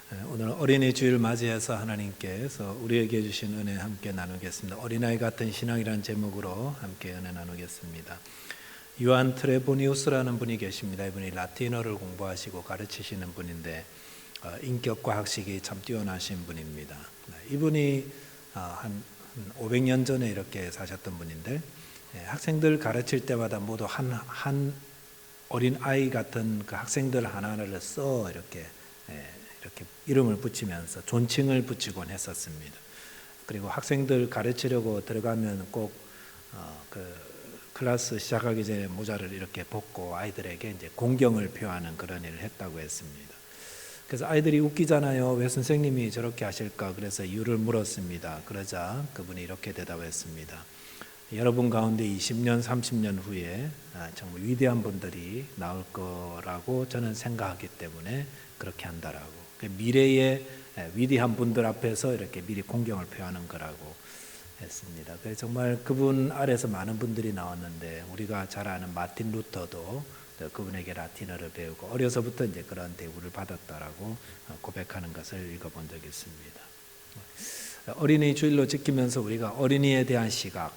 오늘 어린이 주일 맞이해서 하나님께서 우리에게 주신 은혜 함께 나누겠습니다. 어린아이 같은 신앙이라는 제목으로 함께 은혜 나누겠습니다. 요한 트레보니우스라는 분이 계십니다. 이분이 라틴어를 공부하시고 가르치시는 분인데 인격과 학식이 참 뛰어나신 분입니다. 이분이 한 500년 전에 이렇게 사셨던 분인데 학생들 가르칠 때마다 모두 한 어린 아이 같은 그 학생들 하나하나를 이렇게 이름을 붙이면서 존칭을 붙이곤 했었습니다. 그리고 학생들 가르치려고 들어가면 꼭 그 클래스 시작하기 전에 모자를 이렇게 벗고 아이들에게 이제 공경을 표하는 그런 일을 했다고 했습니다. 그래서 아이들이 웃기잖아요. 왜 선생님이 저렇게 하실까? 그래서 이유를 물었습니다. 그러자 그분이 이렇게 대답했습니다. 여러분 가운데 20년, 30년 후에 정말 위대한 분들이 나올 거라고 저는 생각하기 때문에 그렇게 한다라고. 미래의 위대한 분들 앞에서 이렇게 미리 공경을 표하는 거라고 했습니다. 그래서 정말 그분 아래서 많은 분들이 나왔는데 우리가 잘 아는 마틴 루터도 그분에게 라틴어를 배우고 어려서부터 이제 그런 대우를 받았다라고 고백하는 것을 읽어본 적이 있습니다. 어린이 주일로 지키면서 우리가 어린이에 대한 시각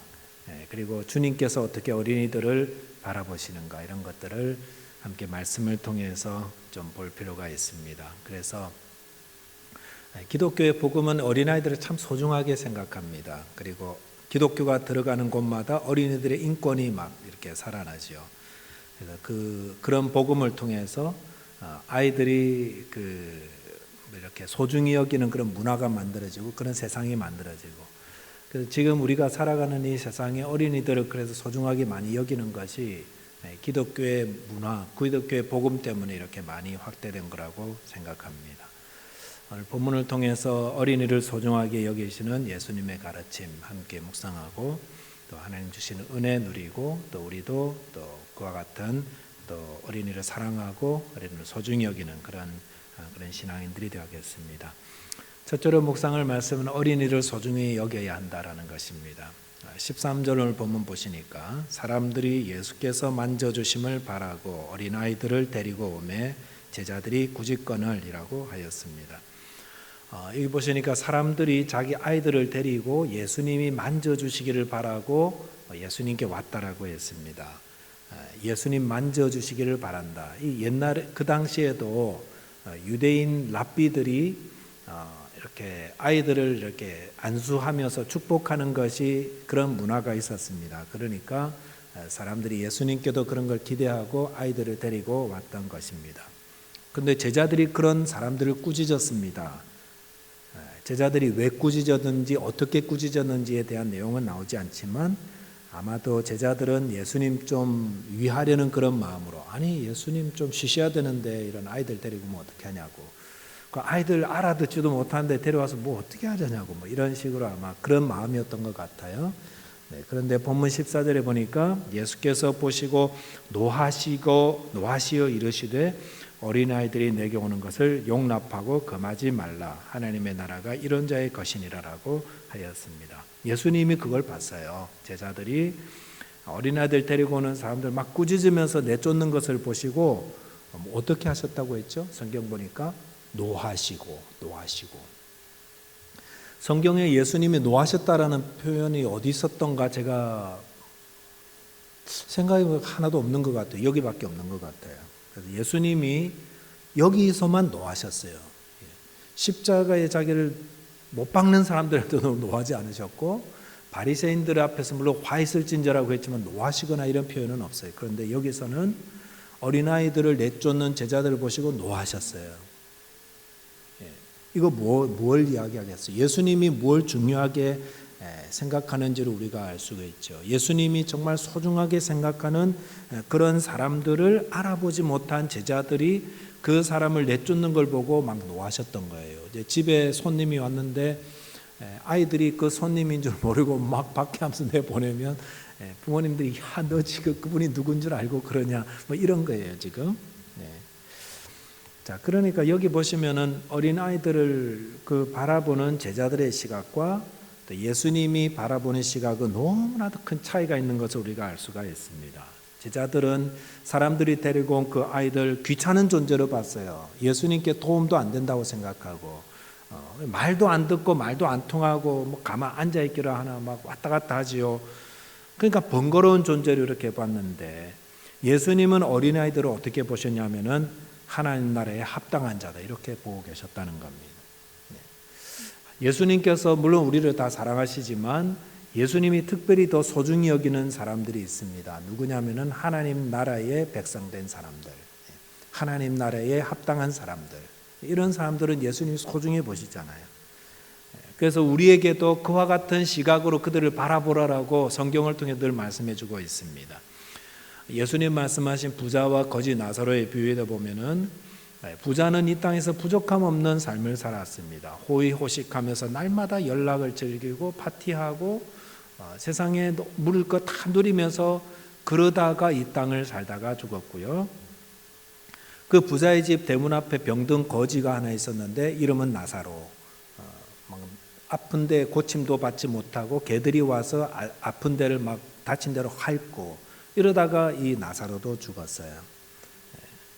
그리고 주님께서 어떻게 어린이들을 바라보시는가 이런 것들을 함께 말씀을 통해서 좀 볼 필요가 있습니다. 그래서 기독교의 복음은 어린아이들을 참 소중하게 생각합니다. 그리고 기독교가 들어가는 곳마다 어린이들의 인권이 막 이렇게 살아나죠. 그래서 그런 복음을 통해서 아이들이 이렇게 소중히 여기는 그런 문화가 만들어지고 그런 세상이 만들어지고 그래서 지금 우리가 살아가는 이 세상에 어린이들을 그래서 소중하게 많이 여기는 것이 기독교의 문화, 기독교의 복음 때문에 이렇게 많이 확대된 거라고 생각합니다. 오늘 본문을 통해서 어린이를 소중하게 여기시는 예수님의 가르침 함께 묵상하고 또 하나님 주시는 은혜 누리고 또 우리도 또 그와 같은 또 어린이를 사랑하고 어린이를 소중히 여기는 그런 신앙인들이 되겠습니다. 첫째로 묵상할 말씀은 어린이를 소중히 여겨야 한다라는 것입니다. 13절을 본문 보시니까 사람들이 예수께서 만져주심을 바라고 어린아이들을 데리고 오매 제자들이 구직거늘이라고 하였습니다. 여기 보시니까 사람들이 자기 아이들을 데리고 예수님이 만져주시기를 바라고 예수님께 왔다라고 했습니다. 예수님 만져주시기를 바란다. 이 옛날에 그 당시에도 유대인 랍비들이 이렇게 아이들을 이렇게 안수하면서 축복하는 것이 그런 문화가 있었습니다. 그러니까 사람들이 예수님께도 그런 걸 기대하고 아이들을 데리고 왔던 것입니다. 그런데 제자들이 그런 사람들을 꾸짖었습니다. 제자들이 왜 꾸짖었는지 어떻게 꾸짖었는지에 대한 내용은 나오지 않지만 아마도 제자들은 예수님 좀 위하려는 그런 마음으로 아니 예수님 좀 쉬셔야 되는데 이런 아이들 데리고 뭐 어떻게 하냐고 그 아이들 알아듣지도 못하는데 데려와서 뭐 어떻게 하자냐고 뭐 이런 식으로 아마 그런 마음이었던 것 같아요. 그런데 본문 14절에 보니까 예수께서 보시고 노하시어 이르시되 어린아이들이 내게 오는 것을 용납하고 금하지 말라 하나님의 나라가 이런 자의 것이니라라고 하였습니다. 예수님이 그걸 봤어요. 제자들이 어린아이들 데리고 오는 사람들 막 꾸짖으면서 내쫓는 것을 보시고 어떻게 하셨다고 했죠? 성경 보니까 노하시고 성경에 예수님이 노하셨다라는 표현이 어디 있었던가 제가 생각해 보면 하나도 없는 것 같아요. 여기밖에 없는 것 같아요. 그래서 예수님이 여기서만 노하셨어요. 십자가에 자기를 못 박는 사람들한테도 노하지 않으셨고 바리새인들 앞에서 물론 화 있을진저라고 했지만 노하시거나 이런 표현은 없어요. 그런데 여기서는 어린아이들을 내쫓는 제자들을 보시고 노하셨어요. 이거 뭘 이야기하겠어요? 예수님이 뭘 중요하게 생각하는지를 우리가 알 수가 있죠. 예수님이 정말 소중하게 생각하는 그런 사람들을 알아보지 못한 제자들이 그 사람을 내쫓는 걸 보고 막 노하셨던 거예요. 이제 집에 손님이 왔는데 아이들이 그 손님인 줄 모르고 막 밖에 하면서 내보내면 부모님들이 야, 너 지금 그분이 누군 줄 알고 그러냐 뭐 이런 거예요 지금. 자, 그러니까 여기 보시면은 어린 아이들을 바라보는 제자들의 시각과 또 예수님이 바라보는 시각은 너무나도 큰 차이가 있는 것을 우리가 알 수가 있습니다. 제자들은 사람들이 데리고 온 그 아이들 귀찮은 존재로 봤어요. 예수님께 도움도 안 된다고 생각하고 말도 안 듣고 말도 안 통하고 뭐 가만 앉아 있기를 하나 막 왔다 갔다 하지요. 그러니까 번거로운 존재로 이렇게 봤는데 예수님은 어린아이들을 어떻게 보셨냐면은 하나님 나라에 합당한 자다 이렇게 보고 계셨다는 겁니다. 예수님께서 물론 우리를 다 사랑하시지만 예수님이 특별히 더 소중히 여기는 사람들이 있습니다. 누구냐면은 하나님 나라의 백성된 사람들, 하나님 나라에 합당한 사람들, 이런 사람들은 예수님이 소중히 보시잖아요. 그래서 우리에게도 그와 같은 시각으로 그들을 바라보라라고 성경을 통해 늘 말씀해주고 있습니다. 예수님 말씀하신 부자와 거지 나사로의 비유에 보면은 부자는 이 땅에서 부족함 없는 삶을 살았습니다. 호의호식하면서 날마다 연락을 즐기고 파티하고 세상에 누릴 것 다 누리면서 그러다가 이 땅을 살다가 죽었고요. 그 부자의 집 대문 앞에 병든 거지가 하나 있었는데 이름은 나사로. 아픈데 고침도 받지 못하고 개들이 와서 아픈 데를 막 다친 데로 핥고 이러다가 이 나사로도 죽었어요.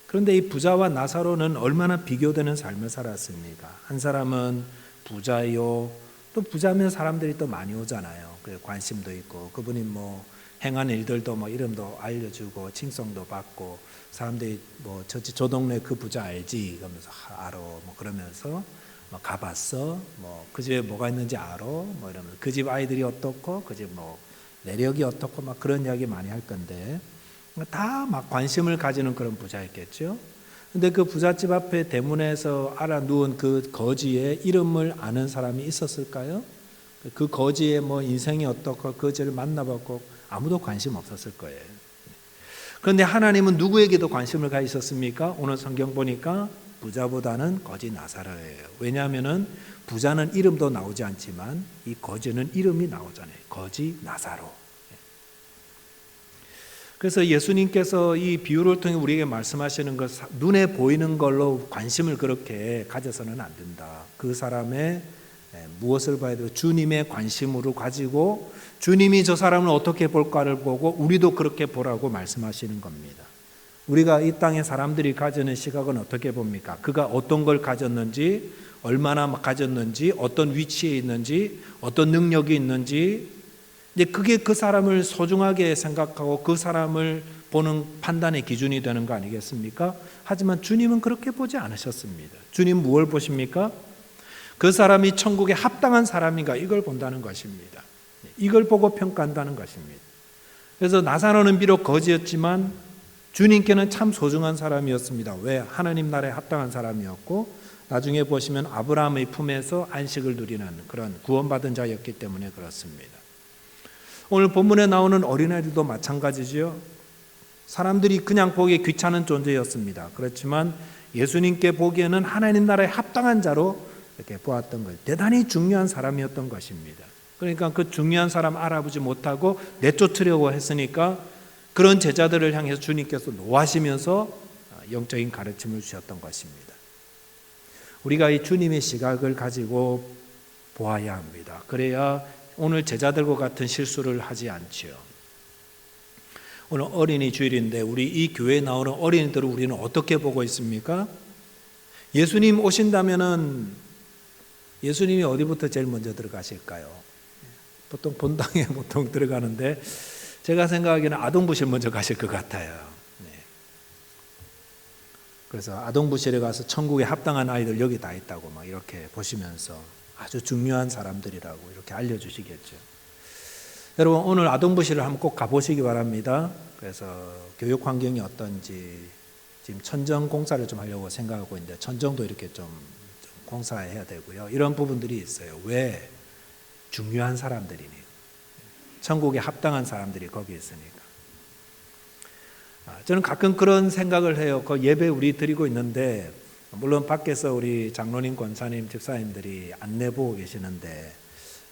그런데 이 부자와 나사로는 얼마나 비교되는 삶을 살았습니까? 한 사람은 부자요, 또 부자면 사람들이 또 많이 오잖아요. 관심도 있고 그분이 뭐 행한 일들도 뭐 이름도 알려주고 칭송도 받고 사람들이 뭐 저 동네 그 부자 알지? 그러면서 알아. 뭐 그러면서 뭐 가봤어? 뭐 그 집에 뭐가 있는지 알아? 뭐 이러면서 그 집 아이들이 어떻고 그 집 뭐 내력이 어떻고 막 그런 이야기 많이 할 건데 다 막 관심을 가지는 그런 부자였겠죠. 근데 그 부잣집 앞에 대문에서 알아 누운 그 거지의 이름을 아는 사람이 있었을까요? 그 거지의 뭐 인생이 어떻고 그 거지를 만나봤고 아무도 관심 없었을 거예요. 그런데 하나님은 누구에게도 관심을 가지셨습니까? 오늘 성경 보니까 부자보다는 거지 나사로예요. 왜냐하면은 부자는 이름도 나오지 않지만 이 거지는 이름이 나오잖아요. 거지 나사로. 그래서 예수님께서 이 비유를 통해 우리에게 말씀하시는 것, 눈에 보이는 걸로 관심을 그렇게 가져서는 안 된다. 그 사람의 무엇을 봐야 되고 주님의 관심으로 가지고 주님이 저 사람을 어떻게 볼까를 보고 우리도 그렇게 보라고 말씀하시는 겁니다. 우리가 이 땅의 사람들이 가지는 시각은 어떻게 봅니까? 그가 어떤 걸 가졌는지, 얼마나 가졌는지, 어떤 위치에 있는지, 어떤 능력이 있는지, 이제 그게 그 사람을 소중하게 생각하고 그 사람을 보는 판단의 기준이 되는 거 아니겠습니까? 하지만 주님은 그렇게 보지 않으셨습니다. 주님 무엇을 보십니까? 그 사람이 천국에 합당한 사람인가 이걸 본다는 것입니다. 이걸 보고 평가한다는 것입니다. 그래서 나사로는 비록 거지였지만 주님께는 참 소중한 사람이었습니다. 왜? 하나님 나라에 합당한 사람이었고 나중에 보시면 아브라함의 품에서 안식을 누리는 그런 구원받은 자였기 때문에 그렇습니다. 오늘 본문에 나오는 어린아이들도 마찬가지지요. 사람들이 그냥 보기에 귀찮은 존재였습니다. 그렇지만 예수님께 보기에는 하나님 나라에 합당한 자로 이렇게 보았던 거예요. 대단히 중요한 사람이었던 것입니다. 그러니까 그 중요한 사람 알아보지 못하고 내쫓으려고 했으니까 그런 제자들을 향해서 주님께서 노하시면서 영적인 가르침을 주셨던 것입니다. 우리가 이 주님의 시각을 가지고 보아야 합니다. 그래야 오늘 제자들과 같은 실수를 하지 않지요. 오늘 어린이 주일인데 우리 이 교회에 나오는 어린이들을 우리는 어떻게 보고 있습니까? 예수님 오신다면은 예수님이 어디부터 제일 먼저 들어가실까요? 보통 본당에 보통 들어가는데 제가 생각하기에는 아동부실 먼저 가실 것 같아요. 네. 그래서 아동부실에 가서 천국에 합당한 아이들 여기 다 있다고 막 이렇게 보시면서 아주 중요한 사람들이라고 이렇게 알려주시겠죠. 여러분 오늘 아동부실을 한번 꼭 가보시기 바랍니다. 그래서 교육 환경이 어떤지 지금 천정 공사를 좀 하려고 생각하고 있는데 천정도 이렇게 좀 공사해야 되고요. 이런 부분들이 있어요. 왜? 중요한 사람들이니 천국에 합당한 사람들이 거기 있으니까. 저는 가끔 그런 생각을 해요. 그 예배 우리 드리고 있는데 물론 밖에서 우리 장로님, 권사님, 집사님들이 안내 보고 계시는데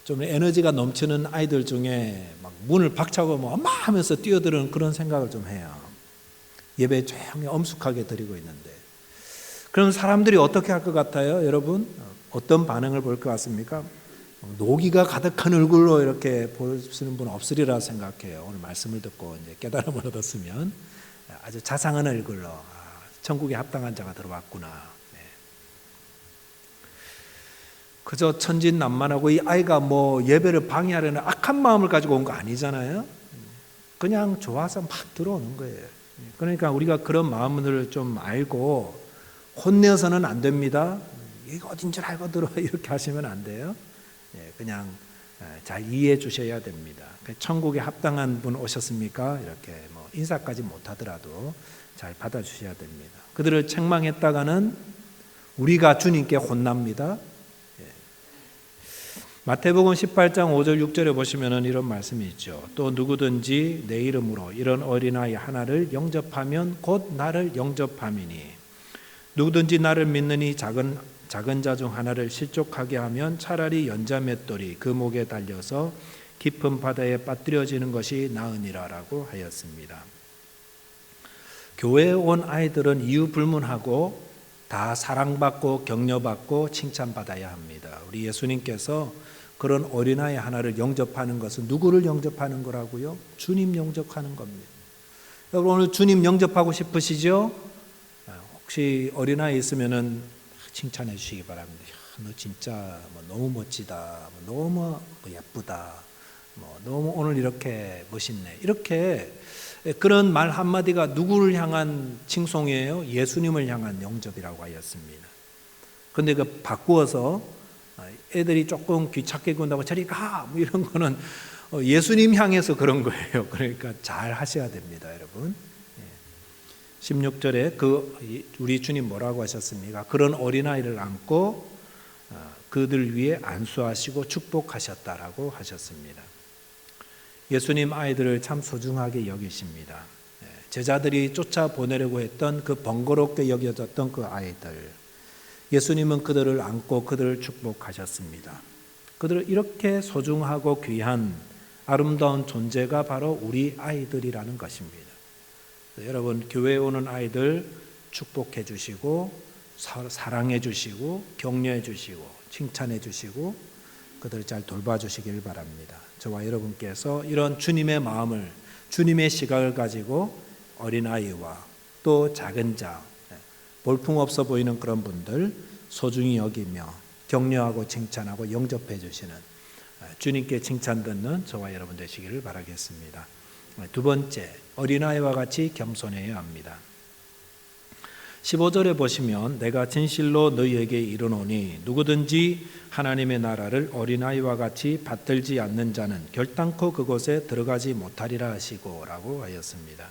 좀 에너지가 넘치는 아이들 중에 막 문을 박차고 뭐 엄마 하면서 뛰어드는 그런 생각을 좀 해요. 예배 조용히 엄숙하게 드리고 있는데 그럼 사람들이 어떻게 할 것 같아요? 여러분 어떤 반응을 볼 것 같습니까? 노기가 가득한 얼굴로 이렇게 보시는 분 없으리라 생각해요. 오늘 말씀을 듣고 이제 깨달음을 얻었으면 아주 자상한 얼굴로 천국에 합당한 자가 들어왔구나. 네. 그저 천진난만하고 이 아이가 뭐 예배를 방해하려는 악한 마음을 가지고 온 거 아니잖아요. 그냥 좋아서 막 들어오는 거예요. 그러니까 우리가 그런 마음을 좀 알고 혼내서는 안 됩니다. 이거 어딘 줄 알고 들어 이렇게 하시면 안 돼요. 그냥 잘 이해해 주셔야 됩니다. 천국에 합당한 분 오셨습니까? 이렇게 뭐 인사까지 못하더라도 잘 받아주셔야 됩니다. 그들을 책망했다가는 우리가 주님께 혼납니다. 마태복음 18장 5절 6절에 보시면 이런 말씀이 있죠. 또 누구든지 내 이름으로 이런 어린아이 하나를 영접하면 곧 나를 영접함이니 누구든지 나를 믿느니 작은 자 중 하나를 실족하게 하면 차라리 연자 맷돌이 그 목에 달려서 깊은 바다에 빠뜨려지는 것이 나으니라라고 하였습니다. 교회에 온 아이들은 이유 불문하고 다 사랑받고 격려받고 칭찬받아야 합니다. 우리 예수님께서 그런 어린아이 하나를 영접하는 것은 누구를 영접하는 거라고요? 주님 영접하는 겁니다. 여러분 오늘 주님 영접하고 싶으시죠? 혹시 어린아이 있으면은 칭찬해 주시기 바랍니다. 야, 너 진짜 뭐 너무 멋지다, 뭐 너무 예쁘다, 뭐 너무 오늘 이렇게 멋있네. 이렇게 그런 말 한마디가 누구를 향한 칭송이에요? 예수님을 향한 영접이라고 하였습니다. 그런데 그 바꾸어서 애들이 조금 귀찮게 군다고 저리 가! 뭐 이런 거는 예수님 향해서 그런 거예요. 그러니까 잘 하셔야 됩니다, 여러분. 16절에 우리 주님 뭐라고 하셨습니까? 그런 어린아이를 안고 그들 위에 안수하시고 축복하셨다라고 하셨습니다. 예수님 아이들을 참 소중하게 여기십니다. 제자들이 쫓아보내려고 했던 그 번거롭게 여겨졌던 그 아이들, 예수님은 그들을 안고 그들을 축복하셨습니다. 그들을 이렇게 소중하고 귀한 아름다운 존재가 바로 우리 아이들이라는 것입니다. 여러분 교회에 오는 아이들 축복해 주시고 사랑해 주시고 격려해 주시고 칭찬해 주시고 그들을 잘 돌봐주시길 바랍니다. 저와 여러분께서 이런 주님의 마음을 주님의 시각을 가지고 어린아이와 또 작은 자 볼품없어 보이는 그런 분들 소중히 여기며 격려하고 칭찬하고 영접해 주시는 주님께 칭찬 듣는 저와 여러분 되시기를 바라겠습니다. 두 번째, 어린아이와 같이 겸손해야 합니다. 15절에 보시면 내가 진실로 너희에게 이르노니 누구든지 하나님의 나라를 어린아이와 같이 받들지 않는 자는 결단코 그곳에 들어가지 못하리라 하시고 라고 하였습니다.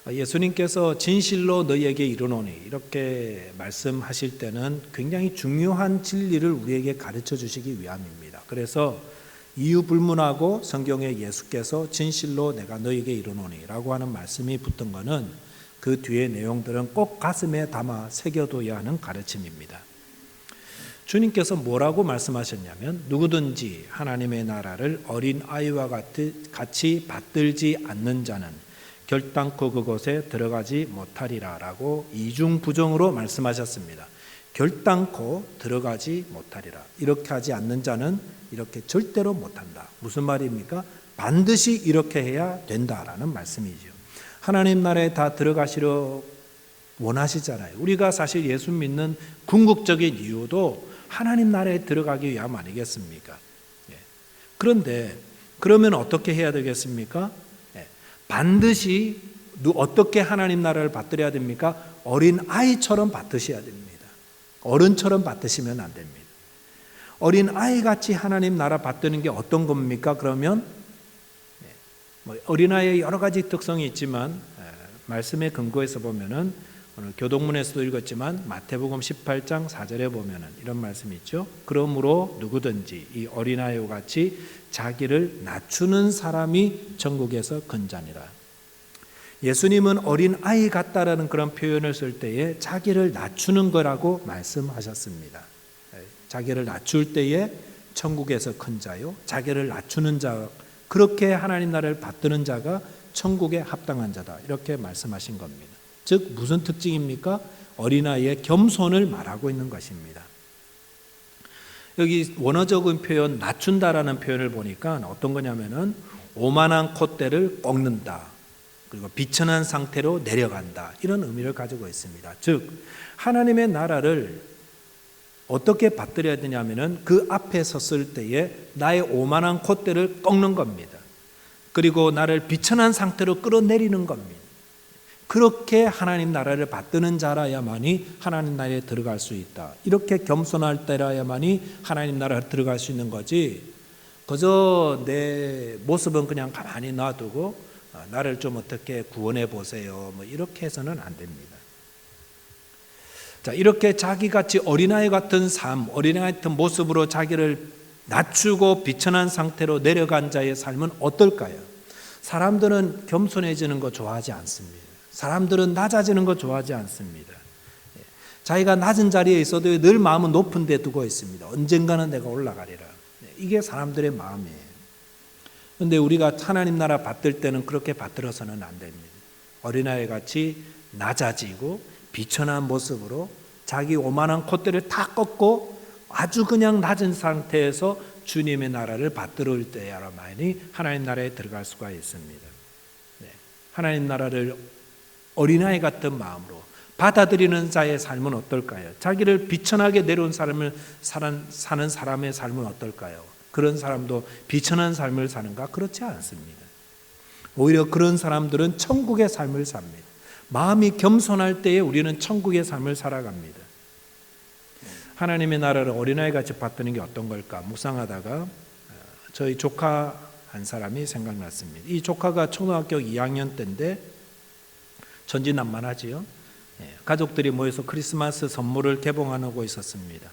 예수님께서 진실로 너희에게 이르노니 이렇게 말씀하실 때는 굉장히 중요한 진리를 우리에게 가르쳐 주시기 위함입니다. 그래서 이유 불문하고 성경에 예수께서 진실로 내가 너희에게 이르노니 라고 하는 말씀이 붙은 것은 그 뒤의 내용들은 꼭 가슴에 담아 새겨둬야 하는 가르침입니다. 주님께서 뭐라고 말씀하셨냐면 누구든지 하나님의 나라를 어린아이와 같이 받들지 않는 자는 결단코 그곳에 들어가지 못하리라 라고 이중부정으로 말씀하셨습니다. 결단코 들어가지 못하리라. 이렇게 하지 않는 자는 이렇게 절대로 못한다. 무슨 말입니까? 반드시 이렇게 해야 된다라는 말씀이죠. 하나님 나라에 다 들어가시려 원하시잖아요. 우리가 사실 예수 믿는 궁극적인 이유도 하나님 나라에 들어가기 위함 아니겠습니까? 그런데 그러면 어떻게 해야 되겠습니까? 반드시 어떻게 하나님 나라를 받들어야 됩니까? 어린 아이처럼 받드셔야 됩니다. 어른처럼 받드시면 안 됩니다. 어린 아이같이 하나님 나라 받드는 게 어떤 겁니까? 그러면 어린아이의 여러 가지 특성이 있지만 말씀의 근거에서 보면은 오늘 교동문에서도 읽었지만 마태복음 18장 4절에 보면은 이런 말씀이 있죠. 그러므로 누구든지 이 어린아이와 같이 자기를 낮추는 사람이 천국에서 근자니라. 예수님은 어린아이 같다라는 그런 표현을 쓸 때에 자기를 낮추는 거라고 말씀하셨습니다. 자기를 낮출 때에 천국에서 큰 자요, 자기를 낮추는 자, 그렇게 하나님 나라를 받드는 자가 천국에 합당한 자다, 이렇게 말씀하신 겁니다. 즉 무슨 특징입니까? 어린아이의 겸손을 말하고 있는 것입니다. 여기 원어적인 표현 낮춘다라는 표현을 보니까 어떤 거냐면은 오만한 콧대를 꺾는다, 그리고 비천한 상태로 내려간다, 이런 의미를 가지고 있습니다. 즉 하나님의 나라를 어떻게 받들여야 되냐면은 그 앞에 섰을 때에 나의 오만한 콧대를 꺾는 겁니다. 그리고 나를 비천한 상태로 끌어내리는 겁니다. 그렇게 하나님 나라를 받드는 자라야만이 하나님 나라에 들어갈 수 있다. 이렇게 겸손할 때라야만이 하나님 나라에 들어갈 수 있는 거지, 그저 내 모습은 그냥 가만히 놔두고 나를 좀 어떻게 구원해 보세요, 뭐 이렇게 해서는 안 됩니다. 자, 이렇게 자기같이 어린아이 같은 삶, 어린아이 같은 모습으로 자기를 낮추고 비천한 상태로 내려간 자의 삶은 어떨까요? 사람들은 겸손해지는 거 좋아하지 않습니다. 사람들은 낮아지는 거 좋아하지 않습니다. 자기가 낮은 자리에 있어도 늘 마음은 높은 데 두고 있습니다. 언젠가는 내가 올라가리라. 이게 사람들의 마음이에요. 그런데 우리가 하나님 나라 받들 때는 그렇게 받들어서는 안 됩니다. 어린아이 같이 낮아지고 비천한 모습으로 자기 오만한 콧대를 다 꺾고 아주 그냥 낮은 상태에서 주님의 나라를 받들을 때야만이 하나님 나라에 들어갈 수가 있습니다. 하나님 나라를 어린아이 같은 마음으로 받아들이는 자의 삶은 어떨까요? 자기를 비천하게 내려온 삶을 사는 사람의 삶은 어떨까요? 그런 사람도 비천한 삶을 사는가? 그렇지 않습니다. 오히려 그런 사람들은 천국의 삶을 삽니다. 마음이 겸손할 때에 우리는 천국의 삶을 살아갑니다. 하나님의 나라를 어린아이 같이 받드는 게 어떤 걸까 묵상하다가 저희 조카 한 사람이 생각났습니다. 이 조카가 초등학교 2학년 때인데 전지난만하지요. 가족들이 모여서 크리스마스 선물을 개봉하고 있었습니다.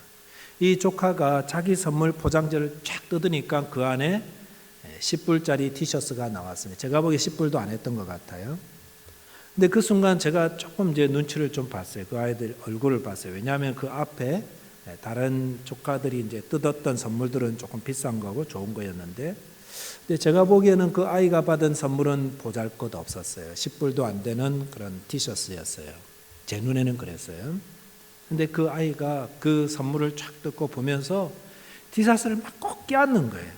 이 조카가 자기 선물 포장지를 쫙 뜯으니까 그 안에 10불짜리 티셔츠가 나왔습니다. 제가 보기에 10불도 안 했던 것 같아요. 근데 그 순간 제가 조금 이제 눈치를 좀 봤어요. 그 아이들 얼굴을 봤어요. 왜냐하면 그 앞에 다른 조카들이 이제 뜯었던 선물들은 조금 비싼 거고 좋은 거였는데, 근데 제가 보기에는 그 아이가 받은 선물은 보잘것 없었어요. 10불도 안 되는 그런 티셔츠였어요. 제 눈에는 그랬어요. 근데 그 아이가 그 선물을 쫙 뜯고 보면서 티셔츠를 막 꼭 껴안는 거예요.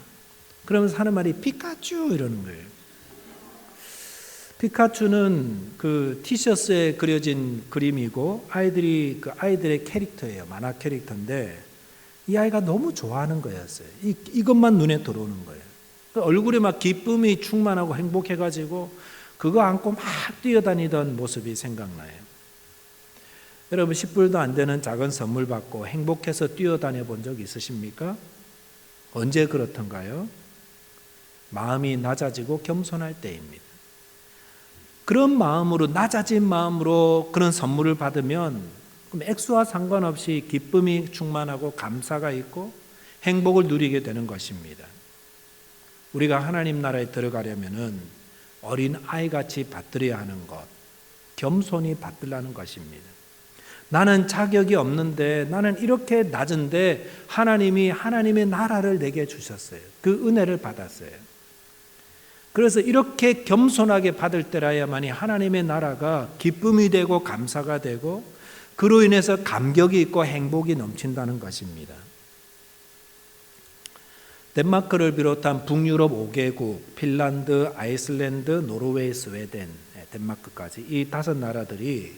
그러면서 하는 말이 피카츄 이러는 거예요. 피카츄는 그 티셔츠에 그려진 그림이고 아이들이 그 아이들의 캐릭터예요. 만화 캐릭터인데 이 아이가 너무 좋아하는 거였어요. 이것만 눈에 들어오는 거예요. 얼굴에 막 기쁨이 충만하고 행복해가지고 그거 안고 막 뛰어다니던 모습이 생각나요. 여러분 10불도 안 되는 작은 선물 받고 행복해서 뛰어다녀 본 적 있으십니까? 언제 그렇던가요? 마음이 낮아지고 겸손할 때입니다. 그런 마음으로, 낮아진 마음으로 그런 선물을 받으면 그럼 액수와 상관없이 기쁨이 충만하고 감사가 있고 행복을 누리게 되는 것입니다. 우리가 하나님 나라에 들어가려면은 어린 아이같이 받들어야 하는 것, 겸손히 받들라는 것입니다. 나는 자격이 없는데, 나는 이렇게 낮은데 하나님이 하나님의 나라를 내게 주셨어요. 그 은혜를 받았어요. 그래서 이렇게 겸손하게 받을 때라야만이 하나님의 나라가 기쁨이 되고 감사가 되고 그로 인해서 감격이 있고 행복이 넘친다는 것입니다. 덴마크를 비롯한 북유럽 5개국, 핀란드, 아이슬란드, 노르웨이, 스웨덴, 덴마크까지 이 5나라들이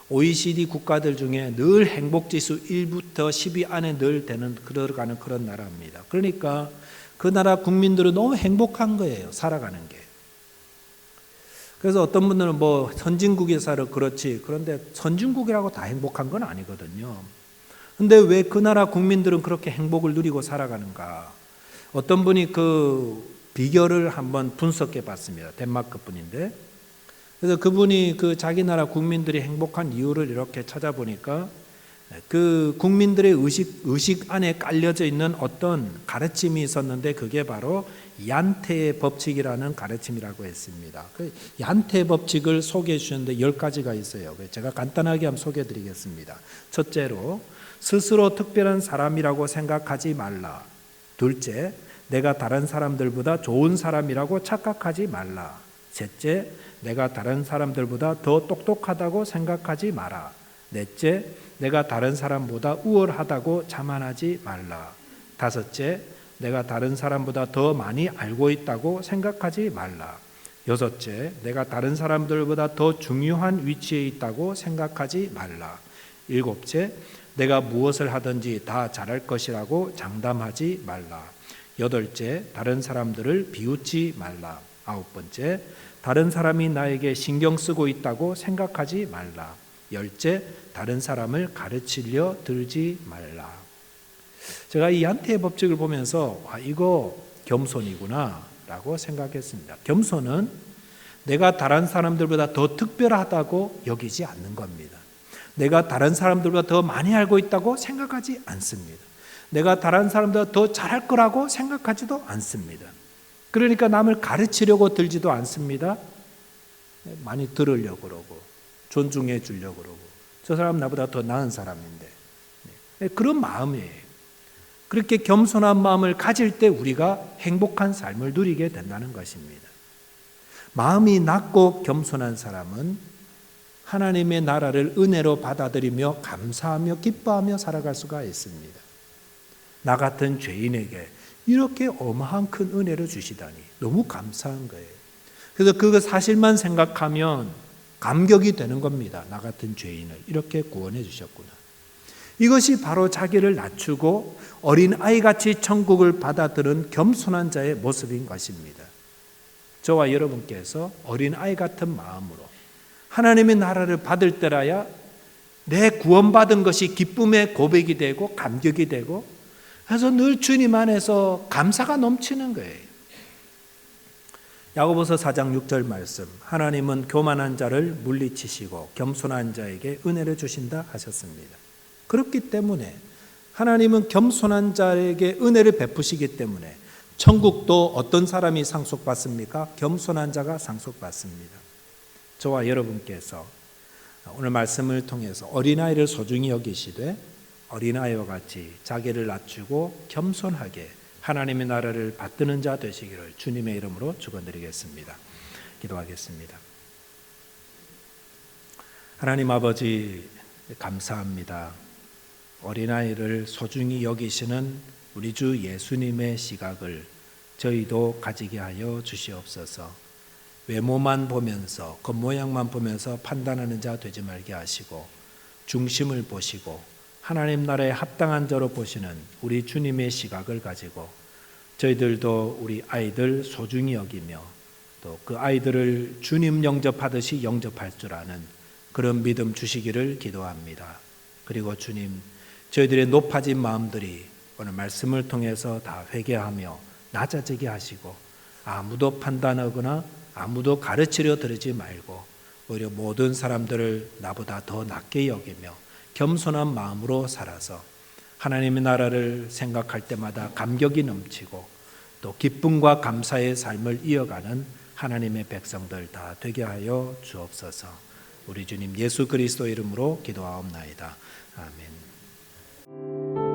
OECD 국가들 중에 늘 행복지수 1부터 10위 안에 늘 들어가는 그런 나라입니다. 그러니까 그 나라 국민들은 너무 행복한 거예요. 살아가는 게. 그래서 어떤 분들은 뭐 선진국에서 그렇지, 그런데 선진국이라고 다 행복한 건 아니거든요. 그런데 왜 그 나라 국민들은 그렇게 행복을 누리고 살아가는가? 어떤 분이 그 비결을 한번 분석해 봤습니다. 덴마크 분인데, 그래서 그분이 그 자기 나라 국민들이 행복한 이유를 이렇게 찾아보니까 그 국민들의 의식 안에 깔려져 있는 어떤 가르침이 있었는데 그게 바로 얀테의 법칙이라는 가르침이라고 했습니다. 그 얀테의 법칙을 소개해 주셨는데 10가지가 있어요. 제가 간단하게 한번 소개해 드리겠습니다. 첫째로, 스스로 특별한 사람이라고 생각하지 말라. 둘째, 내가 다른 사람들보다 좋은 사람이라고 착각하지 말라. 셋째, 내가 다른 사람들보다 더 똑똑하다고 생각하지 마라. 넷째, 내가 다른 사람보다 우월하다고 자만하지 말라. 5째, 내가 다른 사람보다 더 많이 알고 있다고 생각하지 말라. 6째, 내가 다른 사람들보다 더 중요한 위치에 있다고 생각하지 말라. 7째, 내가 무엇을 하든지 다 잘할 것이라고 장담하지 말라. 8째, 다른 사람들을 비웃지 말라. 9번째, 다른 사람이 나에게 신경 쓰고 있다고 생각하지 말라. 10째, 다른 사람을 가르치려 들지 말라. 제가 이 양태의 법칙을 보면서 이거 겸손이구나 라고 생각했습니다. 겸손은 내가 다른 사람들보다 더 특별하다고 여기지 않는 겁니다. 내가 다른 사람들보다 더 많이 알고 있다고 생각하지 않습니다. 내가 다른 사람들보다 더 잘할 거라고 생각하지도 않습니다. 그러니까 남을 가르치려고 들지도 않습니다. 많이 들으려고 그러고 존중해 주려고 그러고 저 사람 나보다 더 나은 사람인데 그런 마음이에요. 그렇게 겸손한 마음을 가질 때 우리가 행복한 삶을 누리게 된다는 것입니다. 마음이 낮고 겸손한 사람은 하나님의 나라를 은혜로 받아들이며 감사하며 기뻐하며 살아갈 수가 있습니다. 나 같은 죄인에게 이렇게 어마한 큰 은혜를 주시다니 너무 감사한 거예요. 그래서 그 사실만 생각하면 감격이 되는 겁니다. 나 같은 죄인을 이렇게 구원해 주셨구나. 이것이 바로 자기를 낮추고 어린아이같이 천국을 받아들은 겸손한 자의 모습인 것입니다. 저와 여러분께서 어린아이 같은 마음으로 하나님의 나라를 받을 때라야 내 구원받은 것이 기쁨의 고백이 되고 감격이 되고 그래서 늘 주님 안에서 감사가 넘치는 거예요. 야고보서 4장 6절 말씀, 하나님은 교만한 자를 물리치시고 겸손한 자에게 은혜를 주신다 하셨습니다. 그렇기 때문에 하나님은 겸손한 자에게 은혜를 베푸시기 때문에 천국도 어떤 사람이 상속받습니까? 겸손한 자가 상속받습니다. 저와 여러분께서 오늘 말씀을 통해서 어린아이를 소중히 여기시되 어린아이와 같이 자기를 낮추고 겸손하게 하나님의 나라를 받드는 자 되시기를 주님의 이름으로 축원드리겠습니다. 기도하겠습니다. 하나님 아버지 감사합니다. 어린아이를 소중히 여기시는 우리 주 예수님의 시각을 저희도 가지게 하여 주시옵소서. 외모만 보면서 겉모양만 보면서 판단하는 자 되지 말게 하시고 중심을 보시고 하나님 나라에 합당한 자로 보시는 우리 주님의 시각을 가지고 저희들도 우리 아이들 소중히 여기며 또 그 아이들을 주님 영접하듯이 영접할 줄 아는 그런 믿음 주시기를 기도합니다. 그리고 주님, 저희들의 높아진 마음들이 오늘 말씀을 통해서 다 회개하며 낮아지게 하시고 아무도 판단하거나 아무도 가르치려 들지 말고 오히려 모든 사람들을 나보다 더 낮게 여기며 겸손한 마음으로 살아서 하나님의 나라를 생각할 때마다 감격이 넘치고 또 기쁨과 감사의 삶을 이어가는 하나님의 백성들 다 되게 하여 주옵소서. 우리 주님 예수 그리스도 이름으로 기도하옵나이다. 아멘.